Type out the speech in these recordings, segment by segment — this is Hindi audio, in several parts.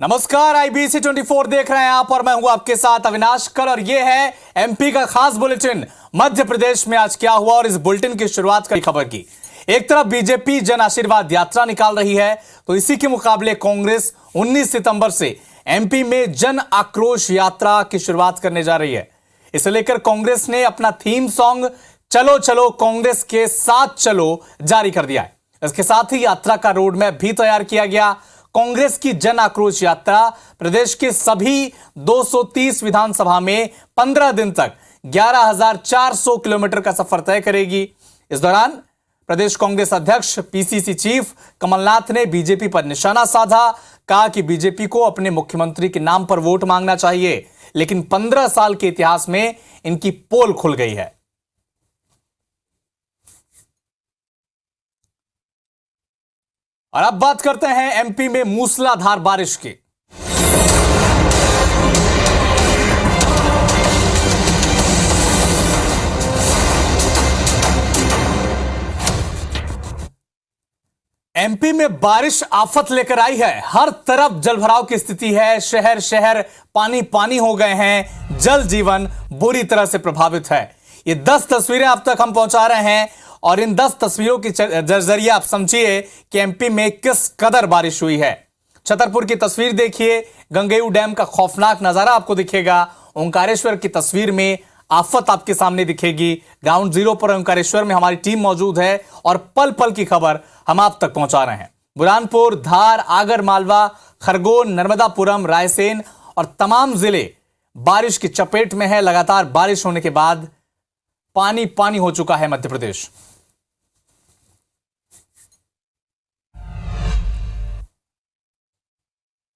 नमस्कार, IBC 24 देख रहे हैं आप और मैं हूं आपके साथ अविनाश कर और यह है MP का खास बुलेटिन। मध्य प्रदेश में आज क्या हुआ और इस बुलेटिन की शुरुआत करी खबर की। एक तरफ बीजेपी जन आशीर्वाद यात्रा निकाल रही है तो इसी के मुकाबले कांग्रेस 19 सितंबर से MP में जन आक्रोश यात्रा की शुरुआत करने जा रही है। इसे लेकर कांग्रेस ने अपना थीम सॉन्ग चलो चलो कांग्रेस के साथ चलो जारी कर दिया है। इसके साथ ही यात्रा का रोड मैप भी तैयार किया गया। कांग्रेस की जन आक्रोश यात्रा प्रदेश के सभी 230 विधानसभा में 15 दिन तक 11,400 किलोमीटर का सफर तय करेगी। इस दौरान प्रदेश कांग्रेस अध्यक्ष PCC चीफ कमलनाथ ने बीजेपी पर निशाना साधा। कहा कि बीजेपी को अपने मुख्यमंत्री के नाम पर वोट मांगना चाहिए, लेकिन 15 साल के इतिहास में इनकी पोल खुल गई है। और अब बात करते हैं MP में मूसलाधार बारिश की। MP में बारिश आफत लेकर आई है। हर तरफ जलभराव की स्थिति है। शहर शहर पानी पानी हो गए हैं। जल जीवन बुरी तरह से प्रभावित है। ये 10 तस्वीरें अब तक हम पहुंचा रहे हैं और इन 10 तस्वीरों के जरिए आप समझिए कि MP में किस कदर बारिश हुई है। छतरपुर की तस्वीर देखिए, गंगेऊ डैम का खौफनाक नजारा आपको दिखेगा। ओंकारेश्वर की तस्वीर में आफत आपके सामने दिखेगी। ग्राउंड जीरो पर ओंकारेश्वर में हमारी टीम मौजूद है और पल पल की खबर हम आप तक पहुंचा रहे हैं। बुरहानपुर, धार, आगर मालवा, खरगोन, नर्मदापुरम, रायसेन और तमाम जिले बारिश की चपेट में है। लगातार बारिश होने के बाद पानी पानी हो चुका है मध्य प्रदेश।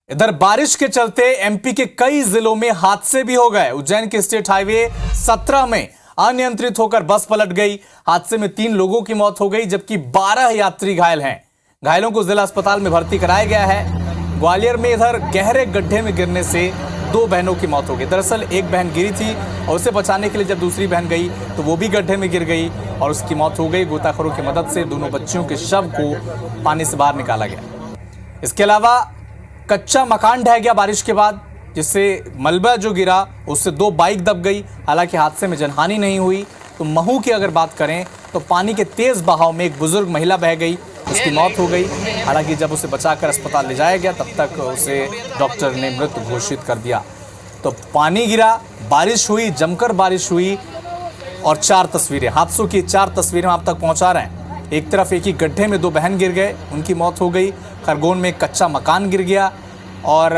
इधर बारिश के चलते MP के कई जिलों में हादसे भी हो गए। उज्जैन के स्टेट हाईवे 17 में अनियंत्रित होकर बस पलट गई। हादसे में 3 लोगों की मौत हो गई जबकि 12 यात्री घायल हैं। घायलों को जिला अस्पताल में भर्ती कराया गया है। ग्वालियर में इधर गहरे गड्ढे में गिरने से 2 बहनों की मौत हो गई। दरअसल एक बहन गिरी थी और उसे बचाने के लिए जब दूसरी बहन गई तो वो भी गड्ढे में गिर गई और उसकी मौत हो गई। गोताखोरों की मदद से दोनों बच्चियों के शव को पानी से बाहर निकाला गया। इसके अलावा कच्चा मकान ढह गया बारिश के बाद, जिससे मलबा जो गिरा उससे 2 बाइक दब गई। हालांकि हादसे में जनहानि नहीं हुई। तो महू की अगर बात करें तो पानी के तेज बहाव में एक बुजुर्ग महिला बह गई, उसकी मौत हो गई। हालांकि जब उसे बचाकर अस्पताल ले जाया गया तब तक उसे डॉक्टर ने मृत घोषित कर दिया। तो पानी गिरा, बारिश हुई, जमकर बारिश हुई और 4 तस्वीरें, हादसों की 4 तस्वीरें हम आप तक पहुंचा रहे हैं। एक तरफ एक ही गड्ढे में 2 बहन गिर गए, उनकी मौत हो गई। खरगोन में एक कच्चा मकान गिर गया और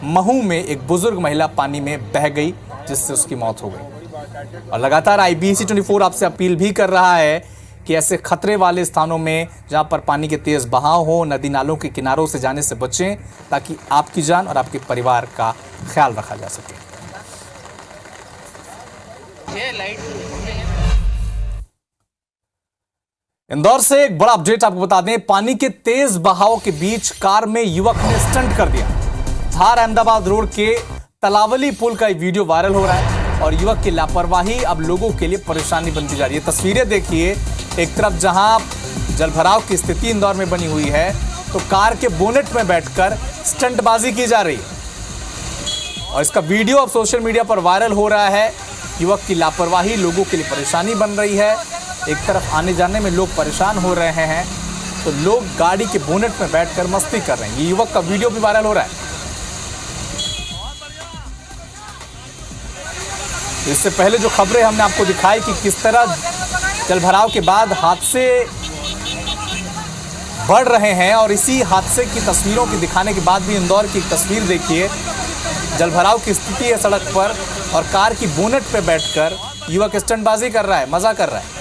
महू में एक बुजुर्ग महिला पानी में बह गई जिससे उसकी मौत हो गई। और लगातार IBC 24 आपसे अपील भी कर रहा है कि ऐसे खतरे वाले स्थानों में जहां पर पानी के तेज बहाव हो, नदी नालों के किनारों से जाने से बचें ताकि आपकी जान और आपके परिवार का ख्याल रखा जा सके। इंदौर से एक बड़ा अपडेट आपको बता दें। पानी के तेज बहाव के बीच कार में युवक ने स्टंट कर दिया। धार अहमदाबाद रोड के तलावली पुल का एक वीडियो वायरल हो रहा है और युवक की लापरवाही अब लोगों के लिए परेशानी बनती जा रही है। तस्वीरें देखिए, एक तरफ जहां जलभराव की स्थिति इंदौर में बनी हुई है तो कार के बोनेट में बैठकर स्टंटबाजी की जा रही है और इसका वीडियो अब सोशल मीडिया पर वायरल हो रहा है। युवक की लापरवाही लोगों के लिए परेशानी बन रही है। एक तरफ आने जाने में लोग परेशान हो रहे हैं तो लोग गाड़ी के बोनेट में बैठकर मस्ती कर रहे हैं। ये युवक का वीडियो भी वायरल हो रहा है। इससे पहले जो खबरें हमने आपको दिखाई कि किस तरह जलभराव के बाद हादसे बढ़ रहे हैं और इसी हादसे की तस्वीरों की दिखाने के बाद भी इंदौर की एक तस्वीर देखिए, जलभराव की स्थिति है सड़क पर और कार की बोनेट पे बैठकर युवक स्टंटबाजी कर रहा है, मजा कर रहा है।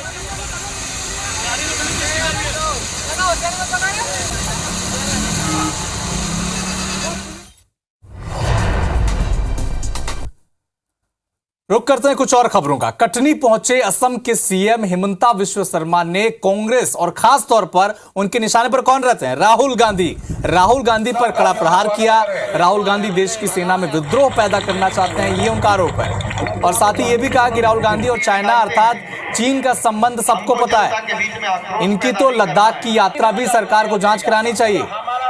रुक करते हैं कुछ और खबरों का। कटनी पहुंचे असम के CM हिमंता विश्व शर्मा ने कांग्रेस और खास तौर पर उनके निशाने पर कौन रहते हैं, राहुल गांधी पर कड़ा प्रहार किया। राहुल गांधी देश की सेना में विद्रोह पैदा करना चाहते हैं, ये उनका आरोप है। और साथ ही ये भी कहा कि राहुल गांधी और चाइना अर्थात चीन का संबंध सबको पता है। इनकी तो लद्दाख की यात्रा भी सरकार को जांच करानी चाहिए।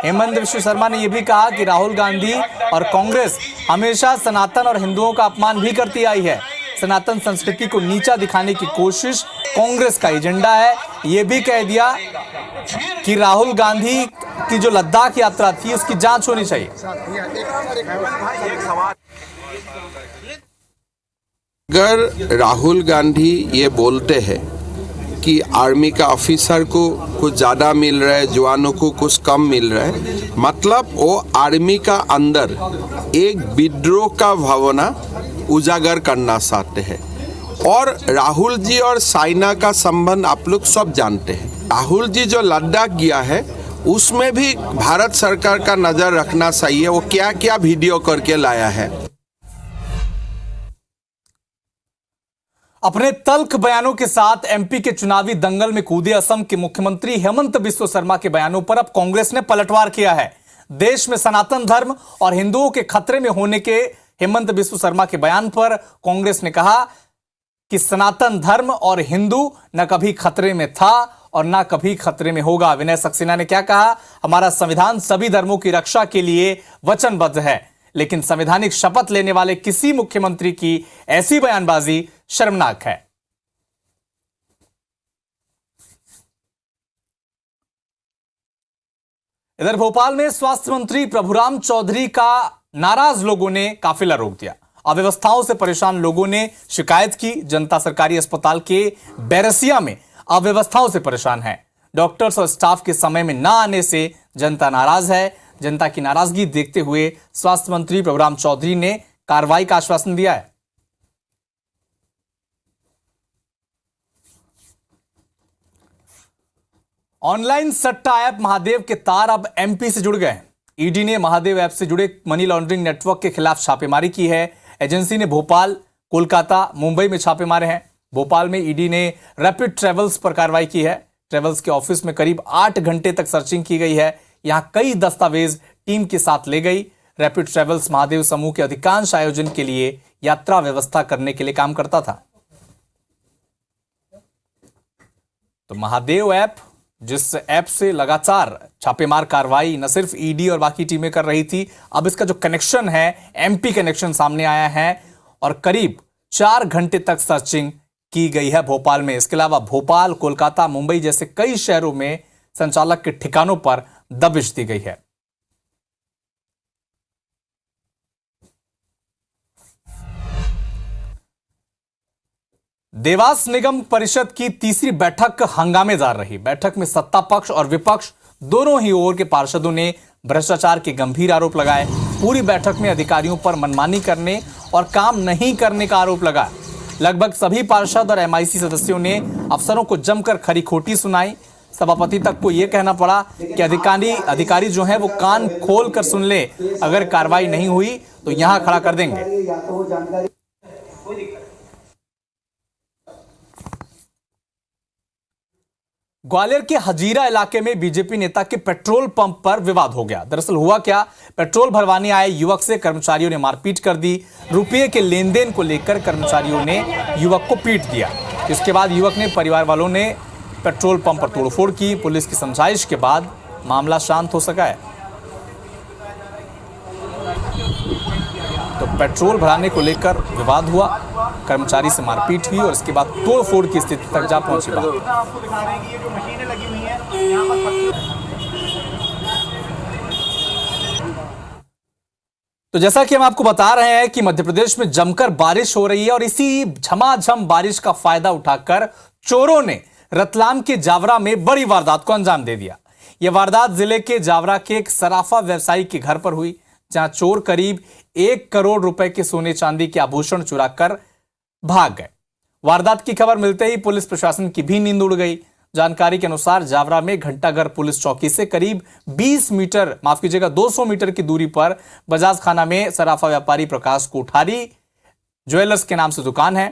हेमंत विश्व शर्मा ने यह भी कहा कि राहुल गांधी और कांग्रेस हमेशा सनातन और हिंदुओं का अपमान भी करती आई है। सनातन संस्कृति को नीचा दिखाने की कोशिश कांग्रेस का एजेंडा है। यह भी कह दिया कि राहुल गांधी की जो लद्दाख यात्रा थी उसकी जांच होनी चाहिए। अगर राहुल गांधी ये बोलते हैं कि आर्मी का ऑफिसर को कुछ ज़्यादा मिल रहा है, जवानों को कुछ कम मिल रहा है, मतलब वो आर्मी का अंदर एक विद्रोह का भावना उजागर करना चाहते हैं। और राहुल जी और साइना का संबंध आप लोग सब जानते हैं। राहुल जी जो लद्दाख गया है उसमें भी भारत सरकार का नज़र रखना चाहिए, वो क्या क्या वीडियो करके लाया है। अपने तल्ख बयानों के साथ एमपी के चुनावी दंगल में कूदे असम के मुख्यमंत्री हेमंत बिस्व शर्मा के बयानों पर अब कांग्रेस ने पलटवार किया है। देश में सनातन धर्म और हिंदुओं के खतरे में होने के हेमंत बिस्व शर्मा के बयान पर कांग्रेस ने कहा कि सनातन धर्म और हिंदू न कभी खतरे में था और न कभी खतरे में होगा। विनय सक्सेना ने क्या कहा? हमारा संविधान सभी धर्मों की रक्षा के लिए वचनबद्ध है, लेकिन संवैधानिक शपथ लेने वाले किसी मुख्यमंत्री की ऐसी बयानबाजी शर्मनाक है। इधर भोपाल में स्वास्थ्य मंत्री प्रभुराम चौधरी का नाराज लोगों ने काफिला रोक दिया। अव्यवस्थाओं से परेशान लोगों ने शिकायत की। जनता सरकारी अस्पताल के बैरसिया में अव्यवस्थाओं से परेशान है। डॉक्टर्स और स्टाफ के समय में न आने से जनता नाराज है। जनता की नाराजगी देखते हुए स्वास्थ्य मंत्री प्रभुराम चौधरी ने कार्रवाई का आश्वासन दिया है। ऑनलाइन सट्टा ऐप महादेव के तार अब एमपी से जुड़ गए। ईडी ने महादेव ऐप से जुड़े मनी लॉन्ड्रिंग नेटवर्क के खिलाफ छापेमारी की है। एजेंसी ने भोपाल, कोलकाता, मुंबई में छापे मारे हैं। भोपाल में ईडी ने रैपिड ट्रेवल्स पर कार्रवाई की है। ट्रेवल्स के ऑफिस में करीब 8 घंटे तक सर्चिंग की गई है। यहां कई दस्तावेज टीम के साथ ले गई। रैपिड ट्रेवल्स महादेव समूह के अधिकांश आयोजन के लिए यात्रा व्यवस्था करने के लिए काम करता था। तो महादेव ऐप, जिस ऐप से लगातार छापेमार कार्रवाई न सिर्फ ईडी और बाकी टीमें कर रही थी, अब इसका जो कनेक्शन है, एमपी कनेक्शन सामने आया है और करीब 4 घंटे तक सर्चिंग की गई है भोपाल में। इसके अलावा भोपाल, कोलकाता, मुंबई जैसे कई शहरों में संचालक के ठिकानों पर दबिश दी गई है। देवास निगम परिषद की तीसरी बैठक हंगामेदार रही। बैठक में सत्ता पक्ष और विपक्ष दोनों ही ओर के पार्षदों ने भ्रष्टाचार के गंभीर आरोप लगाए। पूरी बैठक में अधिकारियों पर मनमानी करने और काम नहीं करने का आरोप लगा। लगभग सभी पार्षद और एमआईसी सदस्यों ने अफसरों को जमकर खरी खोटी सुनाई। सभापति तक को यह कहना पड़ा कि अधिकारी जो हैं वो कान खोल कर सुन ले, अगर कार्रवाई नहीं हुई तो यहां खड़ा कर देंगे। ग्वालियर के हजीरा इलाके में बीजेपी नेता के पेट्रोल पंप पर विवाद हो गया। दरअसल हुआ क्या, पेट्रोल भरवाने आए युवक से कर्मचारियों ने मारपीट कर दी। रुपये के लेन देन को लेकर कर्मचारियों ने युवक को पीट दिया। इसके बाद युवक ने परिवार वालों ने पेट्रोल पंप पर तोड़फोड़ की। पुलिस की समझाइश के बाद मामला शांत हो सका है। तो पेट्रोल भराने को लेकर विवाद हुआ, कर्मचारी से मारपीट हुई और इसके बाद तोड़फोड़ की स्थिति तक जा पहुंची बात। तो जैसा कि हम आपको बता रहे हैं कि मध्य प्रदेश में जमकर बारिश हो रही है और इसी झमाझम बारिश का फायदा उठाकर चोरों ने रतलाम के जावरा में बड़ी वारदात को अंजाम दे दिया। यह वारदात जिले के जावरा के एक सराफा व्यवसायी के घर पर हुई, जहां चोर करीब 1 करोड़ रुपए के सोने चांदी के आभूषण चुराकर भाग गए। वारदात की खबर मिलते ही पुलिस प्रशासन की भी नींद उड़ गई। जानकारी के अनुसार जावरा में घंटाघर पुलिस चौकी से करीब 200 मीटर की दूरी पर बजाज खाना में सराफा व्यापारी प्रकाश कोठारी ज्वेलर्स के नाम से दुकान है।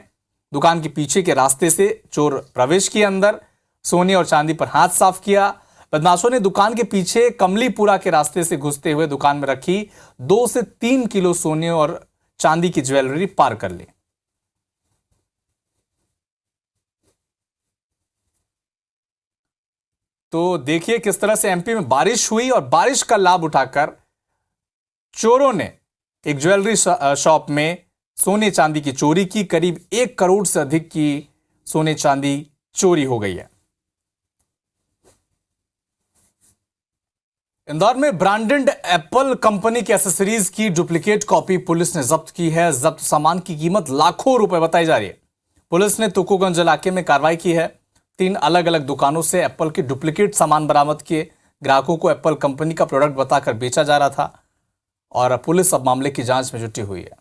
दुकान के पीछे के रास्ते से चोर प्रवेश किए अंदर, सोने और चांदी पर हाथ साफ किया। बदमाशों ने दुकान के पीछे कमलीपुरा के रास्ते से घुसते हुए दुकान में रखी 2 से 3 किलो सोने और चांदी की ज्वेलरी पार कर ली। तो देखिए किस तरह से एमपी में बारिश हुई और बारिश का लाभ उठाकर चोरों ने एक ज्वेलरी शॉप में सोने चांदी की चोरी की। करीब 1 करोड़ से अधिक की सोने चांदी चोरी हो गई है। इंदौर में ब्रांडेड एप्पल कंपनी की एसेसरीज की डुप्लीकेट कॉपी पुलिस ने जब्त की है। जब्त सामान की कीमत लाखों रुपए बताई जा रही है। पुलिस ने तुकोगंज इलाके में कार्रवाई की है। 3 अलग अलग दुकानों से एप्पल के डुप्लीकेट सामान बरामद किए। ग्राहकों को एप्पल कंपनी का प्रोडक्ट बताकर बेचा जा रहा था और पुलिस अब मामले की जांच में जुटी हुई है।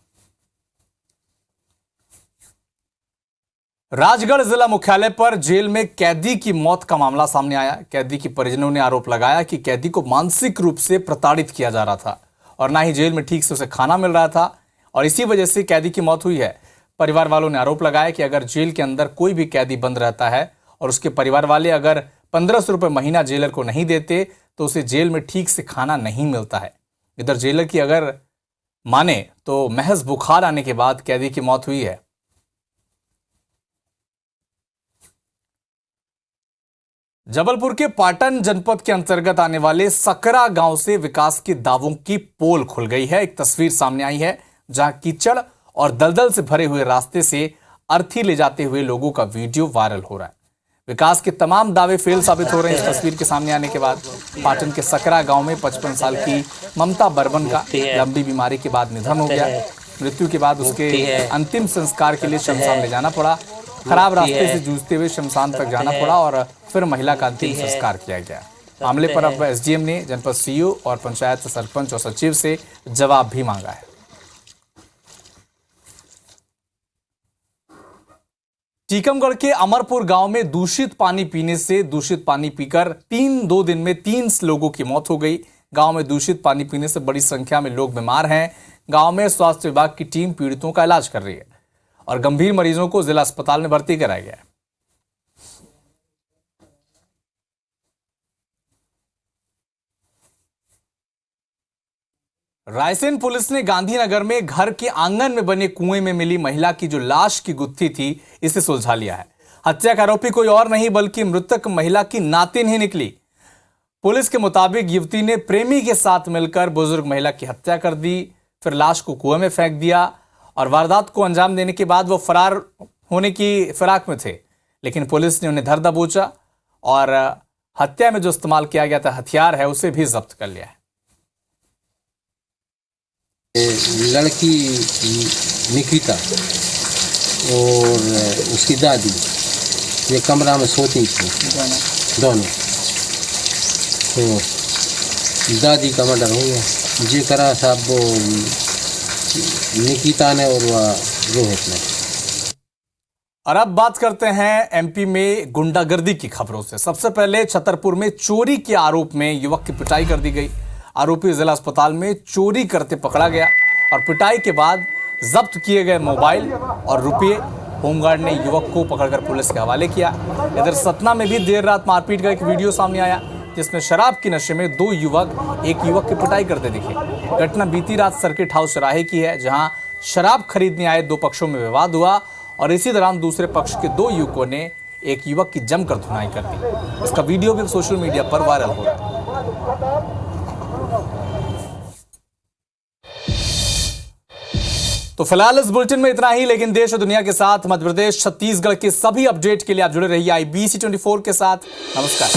राजगढ़ जिला मुख्यालय पर जेल में कैदी की मौत का मामला सामने आया। कैदी के परिजनों ने आरोप लगाया कि कैदी को मानसिक रूप से प्रताड़ित किया जा रहा था और ना ही जेल में ठीक से उसे खाना मिल रहा था और इसी वजह से कैदी की मौत हुई है। परिवार वालों ने आरोप लगाया कि अगर जेल के अंदर कोई भी कैदी बंद रहता है और उसके परिवार वाले अगर 1500 रुपये महीना जेलर को नहीं देते तो उसे जेल में ठीक से खाना नहीं मिलता है। इधर जेलर की अगर माने तो महज बुखार आने के बाद कैदी की मौत हुई है। जबलपुर के पाटन जनपद के अंतर्गत आने वाले सकरा गांव से विकास के दावों की पोल खुल गई है। एक तस्वीर सामने आई है जहां कीचड़ और दलदल से भरे हुए रास्ते से अर्थी ले जाते हुए लोगों का वीडियो वायरल हो रहा है। विकास के तमाम दावे फेल साबित हो रहे हैं। इस तस्वीर के सामने आने के बाद पाटन के सकरा गांव में 55 साल की ममता बर्मन का लंबी बीमारी के बाद निधन हो गया। मृत्यु के बाद उसके अंतिम संस्कार के लिए शमशान ले जाना पड़ा। खराब रास्ते से जूझते हुए शमशान तक जाना पड़ा और फिर महिला का अंतिम संस्कार किया गया। मामले पर अब एसडीएम ने जनपद सीईओ और पंचायत सरपंच और सचिव से जवाब भी मांगा है। टीकमगढ़ के अमरपुर गांव में दूषित पानी पीने से दूषित पानी पीकर 2 दिन में 3 लोगों की मौत हो गई। गांव में दूषित पानी पीने से बड़ी संख्या में लोग बीमार हैं। गांव में स्वास्थ्य विभाग की टीम पीड़ितों का इलाज कर रही है और गंभीर मरीजों को जिला अस्पताल में भर्ती कराया गया है। रायसेन पुलिस ने गांधीनगर में घर के आंगन में बने कुएं में मिली महिला की जो लाश की गुत्थी थी इसे सुलझा लिया है। हत्या का आरोपी कोई और नहीं बल्कि मृतक महिला की नातिन ही निकली। पुलिस के मुताबिक युवती ने प्रेमी के साथ मिलकर बुजुर्ग महिला की हत्या कर दी, फिर लाश को कुएं में फेंक दिया और वारदात को अंजाम देने के बाद वो फरार होने की फिराक में थे। लेकिन पुलिस ने उन्हें धर दबोचा और हत्या में जो इस्तेमाल किया गया था हथियार है उसे भी जब्त कर लिया है। लड़की निकिता और उसकी दादी ये कमरा में सोती थी दोनों। तो दादी का मर्डर हो गया। जी करा साहब वो निकिता ने और वह रोहित ने। और अब बात करते हैं एमपी में गुंडागर्दी की खबरों से। सबसे पहले छतरपुर में चोरी के आरोप में युवक की पिटाई कर दी गई। आरोपी जिला अस्पताल में चोरी करते पकड़ा गया और पिटाई के बाद जब्त किए गए मोबाइल और रुपये होमगार्ड ने युवक को पकड़कर पुलिस के हवाले किया। इधर सतना में भी देर रात मारपीट का एक वीडियो सामने आया जिसमें शराब के नशे में 2 युवक एक युवक की पिटाई करते दिखे। घटना बीती रात सर्किट हाउस चौराहे की है जहां शराब खरीदने आए 2 पक्षों में विवाद हुआ और इसी दौरान दूसरे पक्ष के 2 युवकों ने एक युवक की जमकर धुनाई कर दी। इसका वीडियो भी सोशल मीडिया पर वायरल हो रहा है। तो फिलहाल इस बुलेटिन में इतना ही, लेकिन देश और दुनिया के साथ मध्य प्रदेश छत्तीसगढ़ के सभी अपडेट के लिए आप जुड़े रहिए IBC 24 के साथ। नमस्कार।